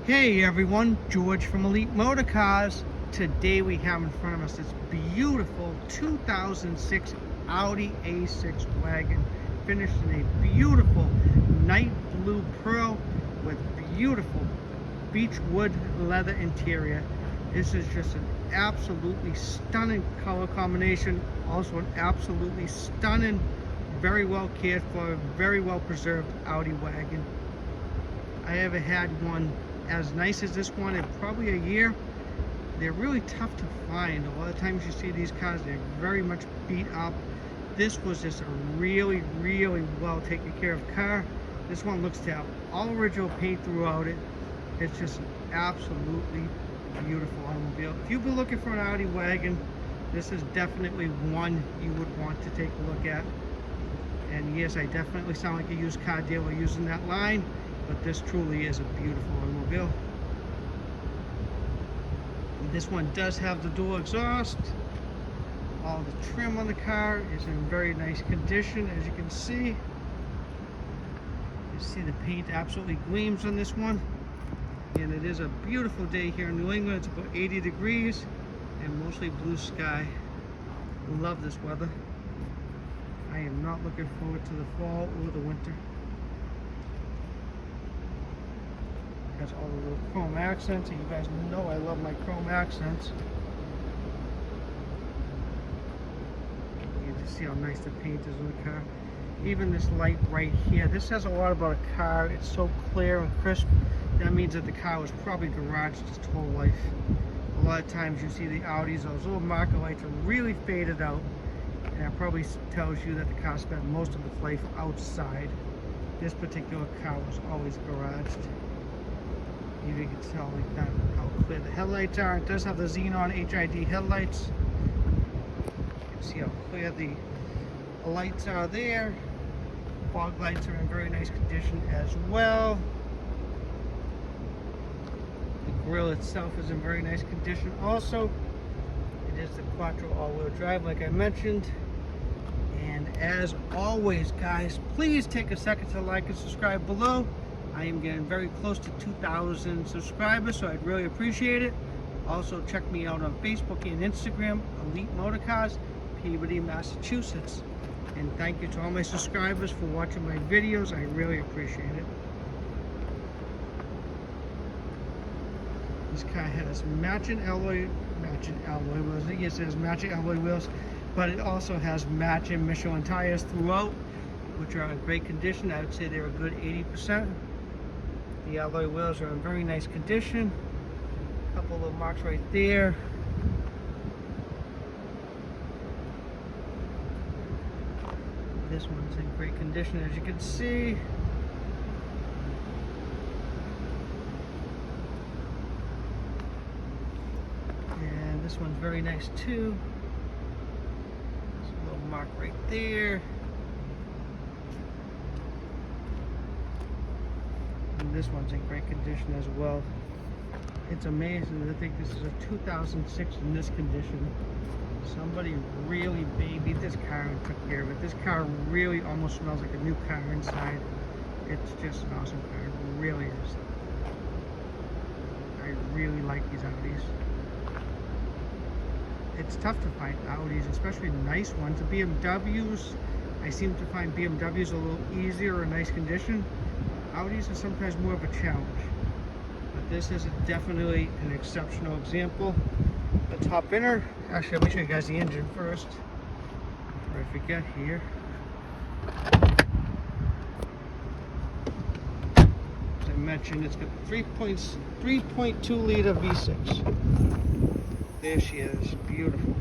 Hey everyone, George from Elite Motor Cars. Today we have in front of us this beautiful 2006 Audi A6 wagon, finished in a beautiful night blue pearl with beautiful beechwood leather interior. This is just an absolutely stunning color combination, also an absolutely stunning, very well cared for, very well preserved Audi wagon. I haven't had one as nice as this one in probably a year. They're really tough to find. A lot of times you see these cars, they're very much beat up. This was just a really well taken care of car. This one looks to have all original paint throughout it. It's just an absolutely beautiful automobile. If you've been looking for an Audi wagon, this is definitely one you would want to take a look at. And yes, I definitely sound like a used car dealer using that line, but this truly is a beautiful automobile. And this one does have the dual exhaust. All the trim on the car is in very nice condition, as you can see. You see the paint absolutely gleams on this one. And it is a beautiful day here in New England. It's about 80 degrees and mostly blue sky. Love this weather. I am not looking forward to the fall or the winter. Has all the little chrome accents, and you guys know I love my chrome accents. You can just see how nice the paint is on the car. Even this light right here, this says a lot about a car. It's so clear and crisp. That means that the car was probably garaged its whole life. A lot of times you see the Audis, those little marker lights are really faded out, and that probably tells you that the car spent most of its life outside. This particular car was always garaged. You can tell like that how clear the headlights are. It does have the xenon HID headlights. You can see how clear the lights are there. Fog lights are in very nice condition as well. The grille itself is in very nice condition also. It is the Quattro all-wheel drive, like I mentioned. And as always, guys, please take a second to like and subscribe below. I am getting very close to 2,000 subscribers, so I'd really appreciate it. Also, check me out on Facebook and Instagram, Elite Motor Cars, Peabody, Massachusetts. And thank you to all my subscribers for watching my videos. I really appreciate it. This car has matching alloy wheels. Yes, it has matching alloy wheels, but it also has matching Michelin tires throughout, which are in great condition. I would say they're a good 80%. The alloy wheels are in very nice condition. A couple little marks right there. This one's in great condition, as you can see. And this one's very nice too. There's a little mark right there. This one's in great condition as well. It's amazing to think this is a 2006 in this condition. Somebody really babied this car and took care of it. This car really almost smells like a new car inside. It's just an awesome car. It really is. I really like these Audis. It's tough to find Audis, especially nice ones. The BMWs, I seem to find BMWs a little easier in nice condition. Audis are sometimes more of a challenge, but this is definitely an exceptional example. The top inner, actually let me show you guys the engine first, before I forget here. As I mentioned, it's got 3.2 liter V6. There she is, beautiful.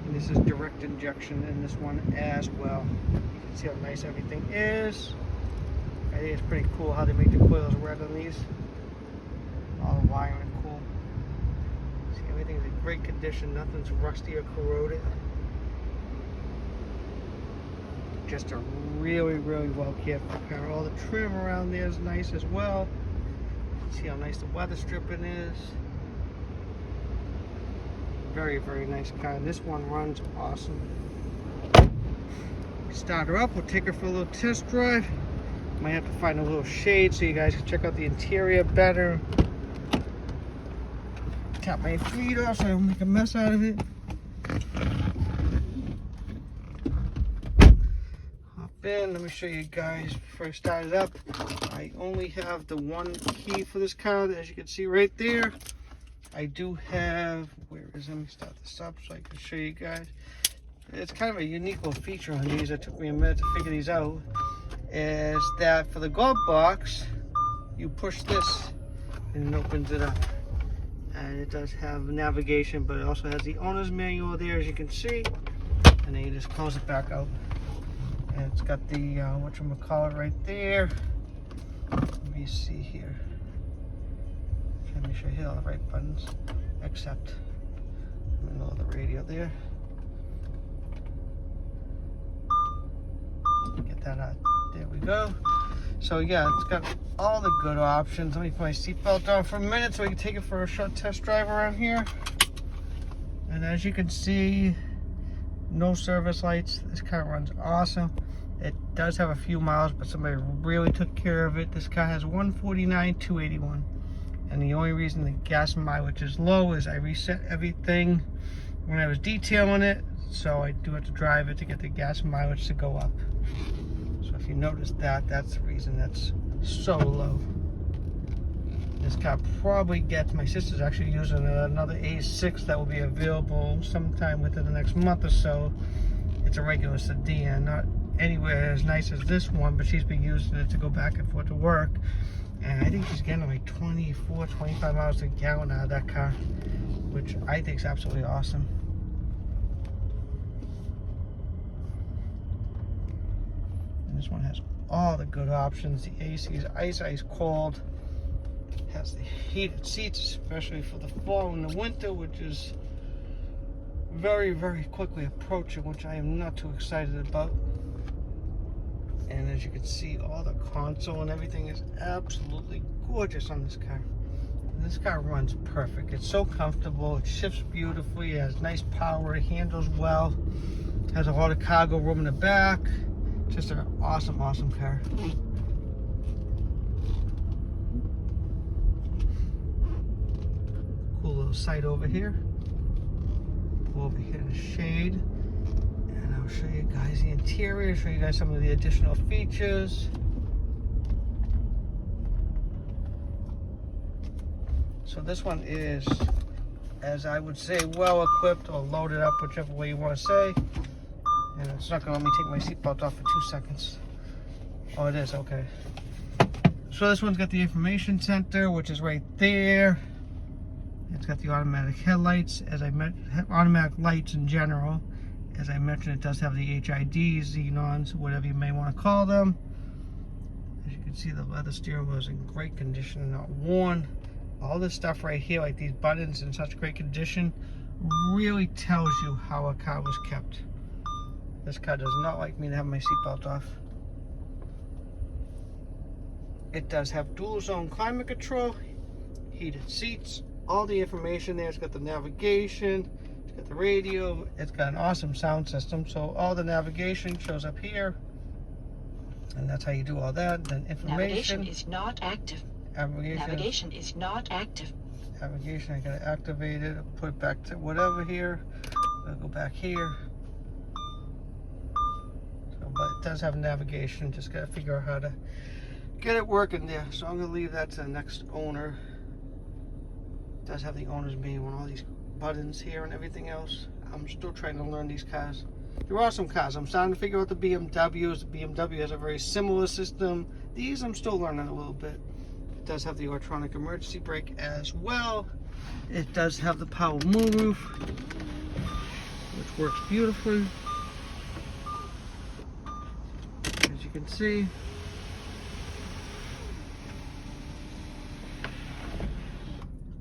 And this is direct injection in this one as well. See how nice everything is. I think it's pretty cool how they make the coils red on these. All the wiring cool. See, everything's in great condition. Nothing's rusty or corroded. Just a really well cared for car. All the trim around there is nice as well. See how nice the weather stripping is. Very nice car. This one runs awesome. Start her up, we'll take her for a little test drive, Might have to find a little shade so you guys can check out the interior better. Tap my feet off so I don't make a mess out of it. Hop in, let me show you guys before I start it up. I only have the one key for this car, as you can see right there. I do have, where is it? Let me start this up so I can show you guys. It's kind of a unique little feature on these. It took me a minute to figure these out. Is that for the glove box, you push this and it opens it up. And it does have navigation, but it also has the owner's manual there, as you can see. And then you just close it back out. And it's got the, whatchamacallit right there. Let me see here. Let me show you all the right buttons, except in the middle of the radio there. Get that out. There we go. So yeah, it's got all the good options. Let me put my seatbelt on for a minute so we can take it for a short test drive around here. And as you can see, no service lights. This car runs awesome. It does have a few miles, but somebody really took care of it. This car has 149,281. And the only reason the gas mileage is low is I reset everything when I was detailing it. So I do have to drive it to get the gas mileage to go up. So if you notice that, that's the reason that's so low. This car probably gets, my sister's actually using another A6 that will be available sometime within the next month or so. It's a regular sedan, not anywhere as nice as this one, but she's been using it to go back and forth to work. And I think she's getting like 24, 25 miles a gallon out of that car, which I think is absolutely awesome. And this one has all the good options. The AC is ice cold. It has the heated seats, especially for the fall and the winter, which is very, very quickly approaching, which I am not too excited about. And as you can see, all the console and everything is absolutely gorgeous on this car. And this car runs perfect. It's so comfortable. It shifts beautifully. It has nice power. It handles well. It has a lot of cargo room in the back. Just an awesome, awesome car. Cool little sight over here. Pull over here in the shade. I'll show you guys the interior, show you guys some of the additional features. So this one is, as I would say, well equipped or loaded up, whichever way you want to say. And it's not going to let me take my seatbelt off for 2 seconds. Oh, it is, okay. So this one's got the information center, which is right there. It's got the automatic headlights, as I mentioned, automatic lights in general. As I mentioned, it does have the HIDs, xenons, whatever you may want to call them. As you can see, the leather steering wheel is in great condition, not worn. All this stuff right here, like these buttons in such great condition, really tells you how a car was kept. This car does not like me to have my seatbelt off. It does have dual zone climate control, heated seats, all the information there. It's got the navigation. Got the radio. It's got an awesome sound system, so all the navigation shows up here, and that's how you do all that. Then information. Navigation is not active. Navigation is not active. Navigation, I gotta activate it. Put it back to whatever here. I'll go back here. So, but it does have navigation. Just gotta figure out how to get it working there. So I'm gonna leave that to the next owner. It does have the owner's manual and all these buttons here and everything else. I'm still trying to learn these cars. There are some cars I'm starting to figure out. The BMWs. The BMW has a very similar system. These I'm still learning a little bit. It does have the electronic emergency brake as well. It does have the power moonroof, which works beautifully. As you can see.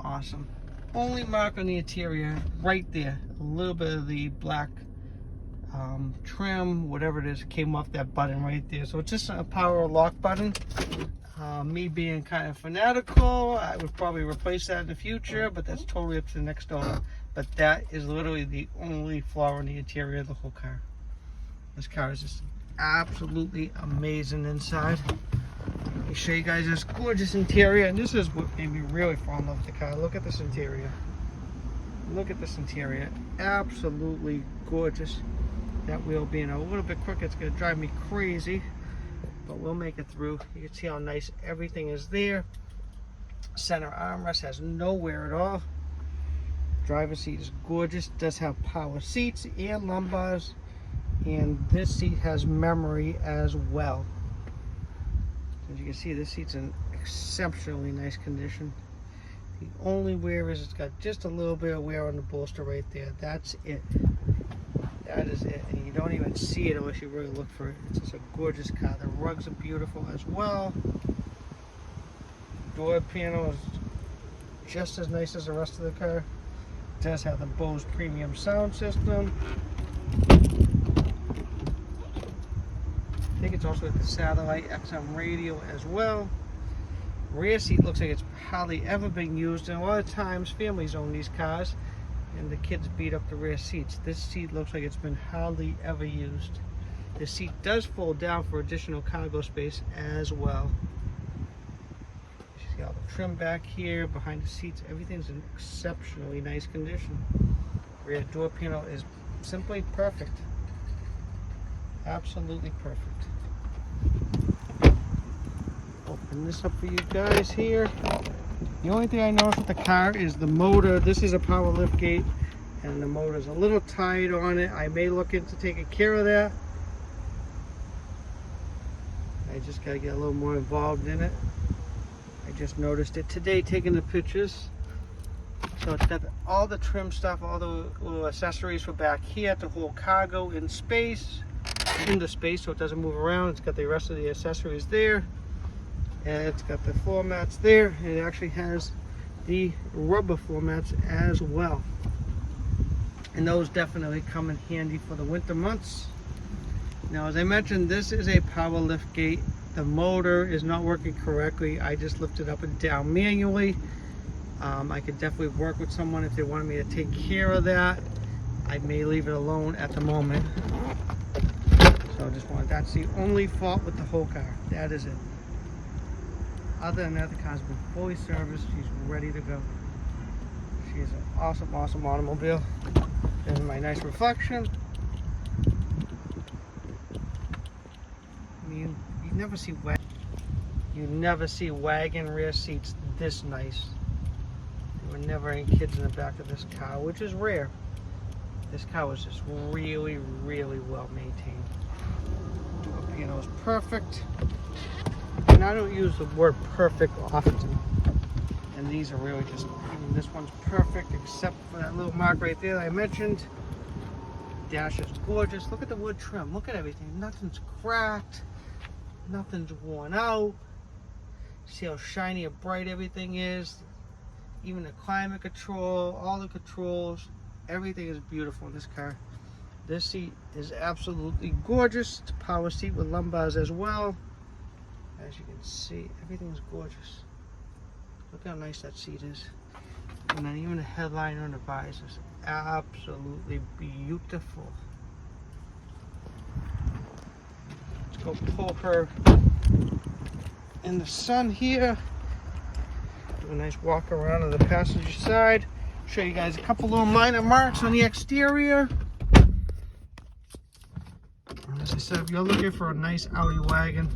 Awesome. Only mark on the interior right there, a little bit of the black trim, whatever it is, came off that button right there. So it's just a power lock button. Me being kind of fanatical, I would probably replace that in the future, but that's totally up to the next owner. But that is literally the only flaw in the interior of the whole car. This car is just absolutely amazing inside. Let me show you guys this gorgeous interior, and this is what made me really fall in love with the car. Look at this interior. Look at this interior. Absolutely gorgeous. That wheel being a little bit crooked, it's going to drive me crazy, but we'll make it through. You can see how nice everything is there. Center armrest has no wear at all. Driver's seat is gorgeous. Does have power seats and lumbars, and this seat has memory as well. As you can see, this seat's in exceptionally nice condition. The only wear is it's got just a little bit of wear on the bolster right there. That's it. That is it. And you don't even see it unless you really look for it. It's just a gorgeous car. The rugs are beautiful as well. Door panel is just as nice as the rest of the car. It does have the Bose premium sound system. I think it's also got the satellite XM radio as well. Rear seat looks like it's hardly ever been used, and a lot of times families own these cars and the kids beat up the rear seats. This seat looks like it's been hardly ever used. The seat does fold down for additional cargo space as well. You see all the trim back here, behind the seats, everything's in exceptionally nice condition. Rear door panel is simply perfect. Absolutely perfect. Open this up for you guys here. The only thing I noticed with the car is the motor. This is a power lift gate, and the motor's a little tight on it. I may look into taking care of that. I just got to get a little more involved in it. I just noticed it today taking the pictures. So it's got all the trim stuff, all the little accessories for back here to hold cargo in space, into space so it doesn't move around. It's got the rest of the accessories there. And it's got the floor mats there. And it actually has the rubber floor mats as well. And those definitely come in handy for the winter months. Now, as I mentioned, this is a power lift gate. The motor is not working correctly. I just lifted up and down manually. I could definitely work with someone if they wanted me to take care of that. I may leave it alone at the moment. So I just wanted, that's the only fault with the whole car. That is it. Other than that, the car's been fully serviced. She's ready to go. She is an awesome, awesome automobile. There's my nice reflection. I mean, you never see wagon rear seats this nice. There were never any kids in the back of this car, which is rare. This car was just really, really well maintained. Door piano is perfect. And I don't use the word perfect often. And these are really just, this one's perfect except for that little mark right there that I mentioned. Dash is gorgeous. Look at the wood trim. Look at everything. Nothing's cracked. Nothing's worn out. See how shiny and bright everything is. Even the climate control, all the controls, everything is beautiful in this car. This seat is absolutely gorgeous. It's a power seat with lumbars as well. As you can see, everything's gorgeous. Look how nice that seat is. And then even the headliner on the visor is absolutely beautiful. Let's go pull her in the sun here. Do a nice walk around on the passenger side. Show you guys a couple little minor marks on the exterior. And as I said, if you're looking for a nice Audi wagon,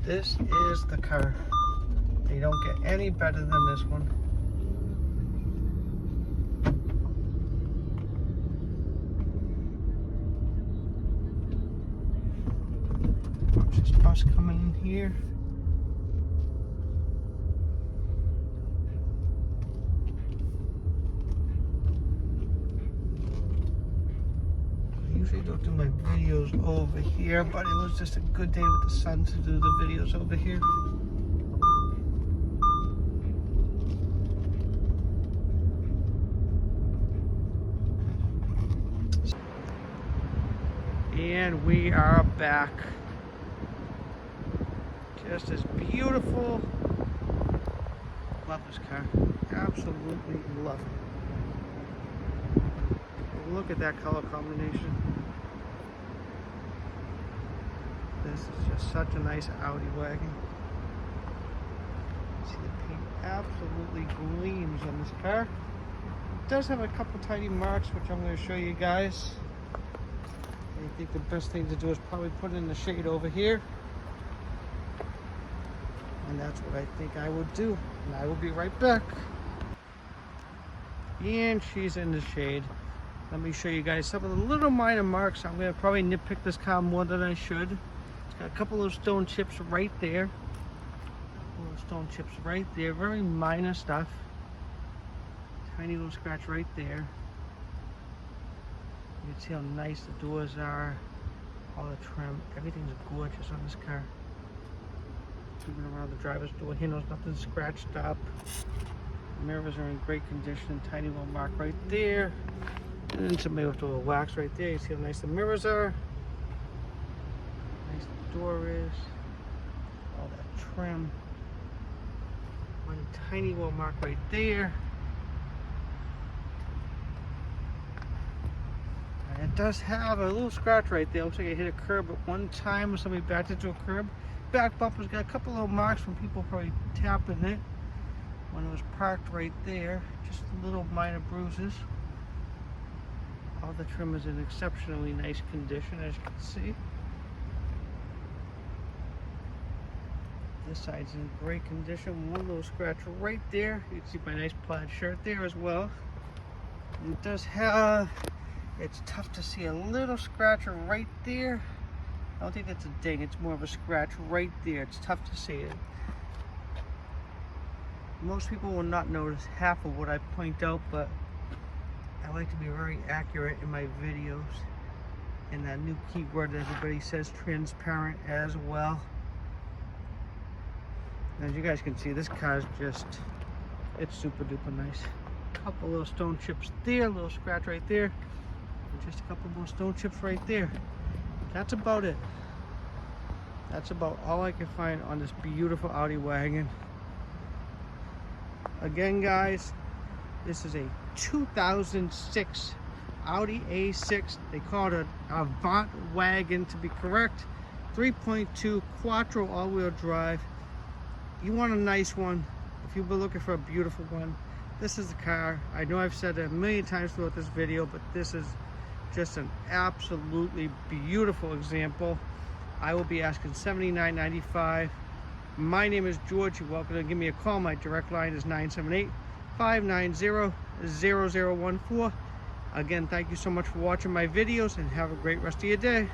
this is the car. You don't get any better than this one. Watch this bus coming in here. I usually don't do my videos over here, but it was just a good day with the sun to do the videos over here. And we are back. Just as beautiful. Love this car. Absolutely love it. Look at that color combination. This is just such a nice Audi wagon. See, the paint absolutely gleams on this car. It does have a couple tiny marks, which I'm going to show you guys. I think the best thing to do is probably put it in the shade over here. And that's what I think I would do. And I will be right back. And she's in the shade. Let me show you guys some of the little minor marks. I'm going to probably nitpick this car more than I should. It's got a couple of stone chips right there. Little stone chips right there. Very minor stuff. Tiny little scratch right there. You can see how nice the doors are. All the trim. Everything's gorgeous on this car. Moving around the driver's door handles, nothing scratched up. Mirrors are in great condition. Tiny little mark right there. And then somebody with a little wax right there. You see how nice the mirrors are. Nice the door is. All that trim. One tiny little mark right there. And it does have a little scratch right there. Looks like it hit a curb at one time when somebody backed into a curb. Back bumper's got a couple little marks from people probably tapping it when it was parked right there. Just little minor bruises. All the trim is in exceptionally nice condition, as you can see. This side's in great condition. One little scratch right there. You can see my nice plaid shirt there as well. And it does have, it's tough to see a little scratch right there. I don't think that's a ding, it's more of a scratch right there. It's tough to see it. Most people will not notice half of what I point out, but I like to be very accurate in my videos. And that new keyword that everybody says, transparent as well. As you guys can see, this car is just, it's super duper nice. Couple little stone chips there, little scratch right there. And just a couple more stone chips right there. That's about it. That's about all I can find on this beautiful Audi wagon. Again, guys, this is a 2006 Audi A6. They call it an Avant wagon to be correct. 3.2 Quattro all-wheel drive. You want a nice one. If you've been looking for a beautiful one, this is the car. I know I've said it a million times throughout this video, but this is just an absolutely beautiful example. I will be asking $79.95. My name is George. You're welcome to give me a call. My direct line is 978-590-0014. Again, thank you so much for watching my videos and have a great rest of your day.